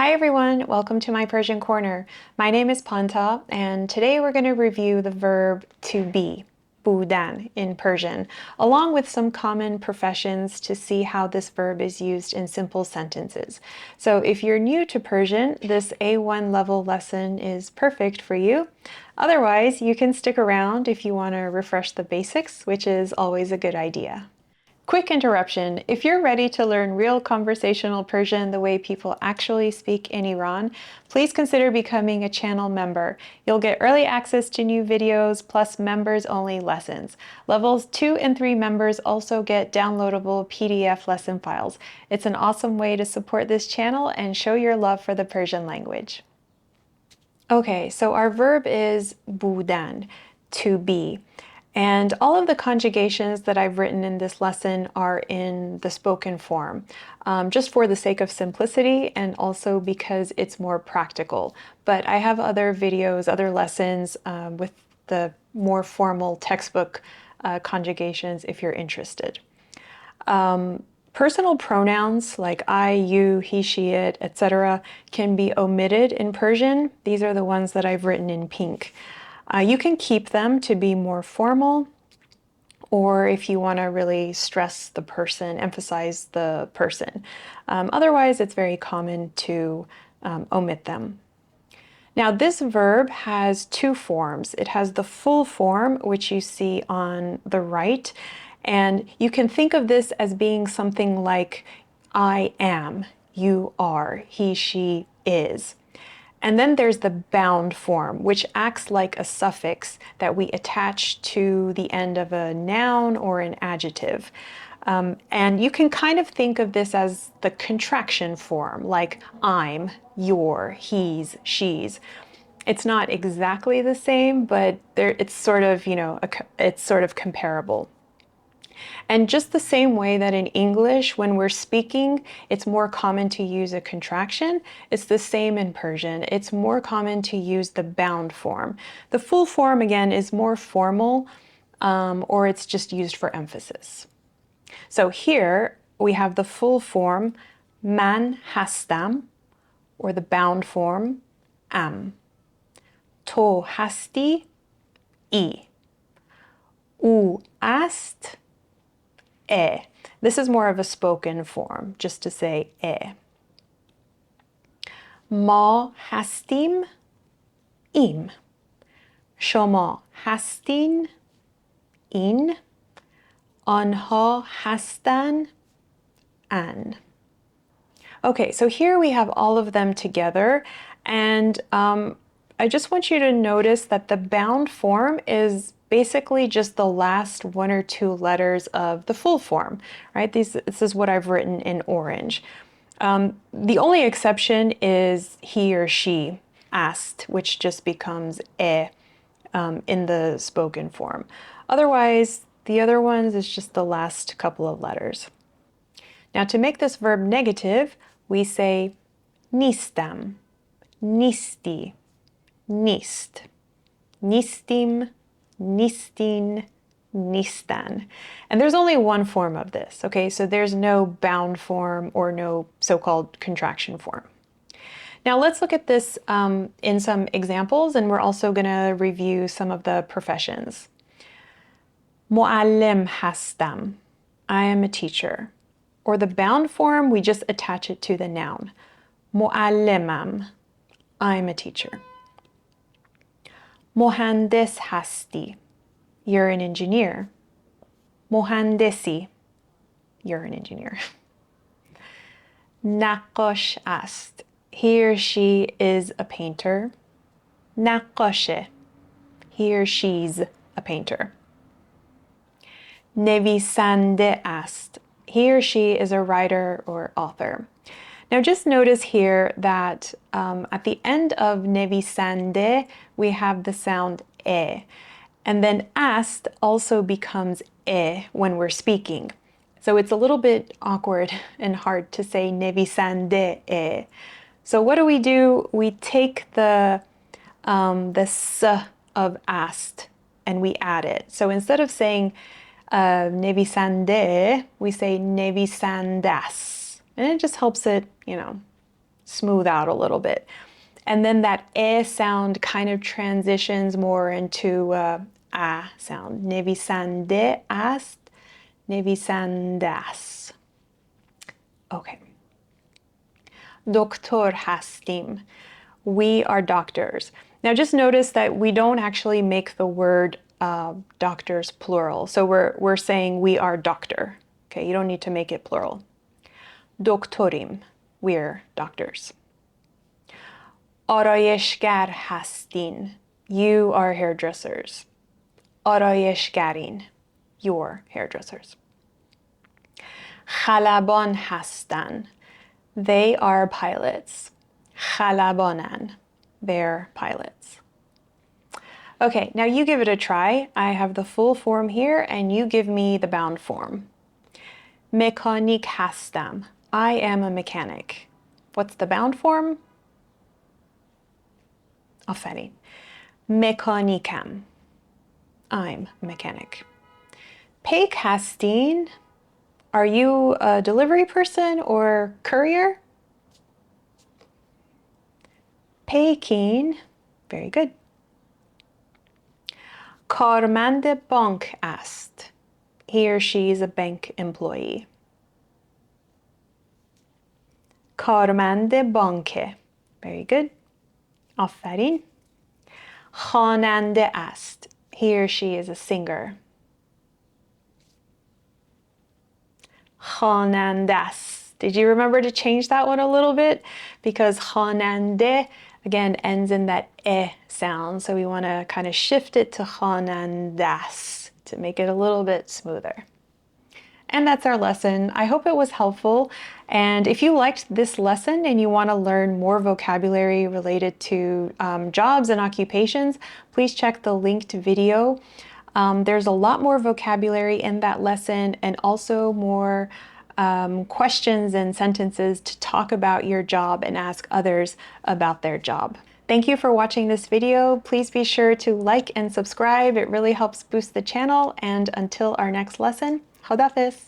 Hi everyone, welcome to my Persian Corner. My name is Panta, and today we're going to review the verb to be, budan in Persian, along with some common professions to see how this verb is used in simple sentences. So if you're new to Persian, this A1 level lesson is perfect for you. Otherwise, you can stick around if you want to refresh the basics, which is always a good idea. Quick interruption. If you're ready to learn real conversational Persian the way people actually speak in Iran, please consider becoming a channel member. You'll get early access to new videos plus members-only lessons. Levels 2 and 3 members also get downloadable PDF lesson files. It's an awesome way to support this channel and show your love for the Persian language. Okay, so our verb is budan, to be. And all of the conjugations that I've written in this lesson are in the spoken form, just for the sake of simplicity and also because it's more practical. But I have other videos, other lessons with the more formal textbook conjugations if you're interested. Personal pronouns like I, you, he, she, it, etc. can be omitted in Persian. These are the ones that I've written in pink. You can keep them to be more formal, or if you want to really stress the person, emphasize the person. Otherwise, it's very common to omit them. Now, this verb has two forms. It has the full form, which you see on the right, and you can think of this as being something like I am, you are, he, she is. And then there's the bound form, which acts like a suffix that we attach to the end of a noun or an adjective. And you can kind of think of this as the contraction form, like I'm, you're, he's, she's. It's not exactly the same, but it's sort of, it's sort of comparable. And just the same way that in English, when we're speaking, it's more common to use a contraction, it's the same in Persian. It's more common to use the bound form. The full form, again, is more formal, or it's just used for emphasis. So here we have the full form, man hastam, or the bound form, am. To hasti, I. U ast, e. This is more of a spoken form, just to say e. Ma hastim, im. Shoma hastin, in. Anha hastan, an. Okay, so here we have all of them together, and I just want you to notice that the bound form is basically just the last one or two letters of the full form, right? This is what I've written in orange. The only exception is he or she asked, which just becomes e in the spoken form. Otherwise, the other ones is just the last couple of letters. Now, to make this verb negative, we say nistam, nisti, nist, nistim, nistin, nistan. And there's only one form of this, okay? So there's no bound form or no so-called contraction form. Now let's look at this in some examples, and we're also gonna review some of the professions. Muallim hastam, I am a teacher. Or the bound form, we just attach it to the noun. Muallimam, I'm a teacher. Mohandes hasti, you're an engineer. Mohandesi, you're an engineer. Naqash ast, he or she is a painter. Naqashe, he or she's a painter. Nevisande ast, he or she is a writer or author. Now just notice here that at the end of nevisande, we have the sound e. And then ast also becomes e when we're speaking. So it's a little bit awkward and hard to say nevisande e. So what do? We take the s of ast and we add it. So instead of saying nevisande, we say nevisandas. And it just helps it, smooth out a little bit. And then that e sound kind of transitions more into a sound. نویسنده است, نویسنده است. Okay. دکتر هستیم. We are doctors. Now just notice that we don't actually make the word doctors plural. So we're saying we are doctor. Okay, you don't need to make it plural. دکتریم. We're doctors. آرایشگر هستین. You are hairdressers. آرایشگرین. You're hairdressers. خلبان هستن. They are pilots. خلبانن. They're pilots. Okay, now you give it a try. I have the full form here and you give me the bound form. مکانیک هستم. I am a mechanic. What's the bound form? آفرین. مکانیکم. I'm a mechanic. پیک هستین. Are you a delivery person or courier? پیکین. Very good. کارمند بانک است. He or she is a bank employee. کارمند بانک. Very good. آفرین. خواننده است. He or she is a singer. خواننده است. Did you remember to change that one a little bit? Because خواننده, again, ends in that eh sound. So we want to kind of shift it to خواننده است to make it a little bit smoother. And that's our lesson. I hope it was helpful. And if you liked this lesson and you want to learn more vocabulary related to jobs and occupations, please check the linked video. There's a lot more vocabulary in that lesson and also more questions and sentences to talk about your job and ask others about their job. Thank you for watching this video. Please be sure to like and subscribe. It really helps boost the channel. And until our next lesson, خداحافظ.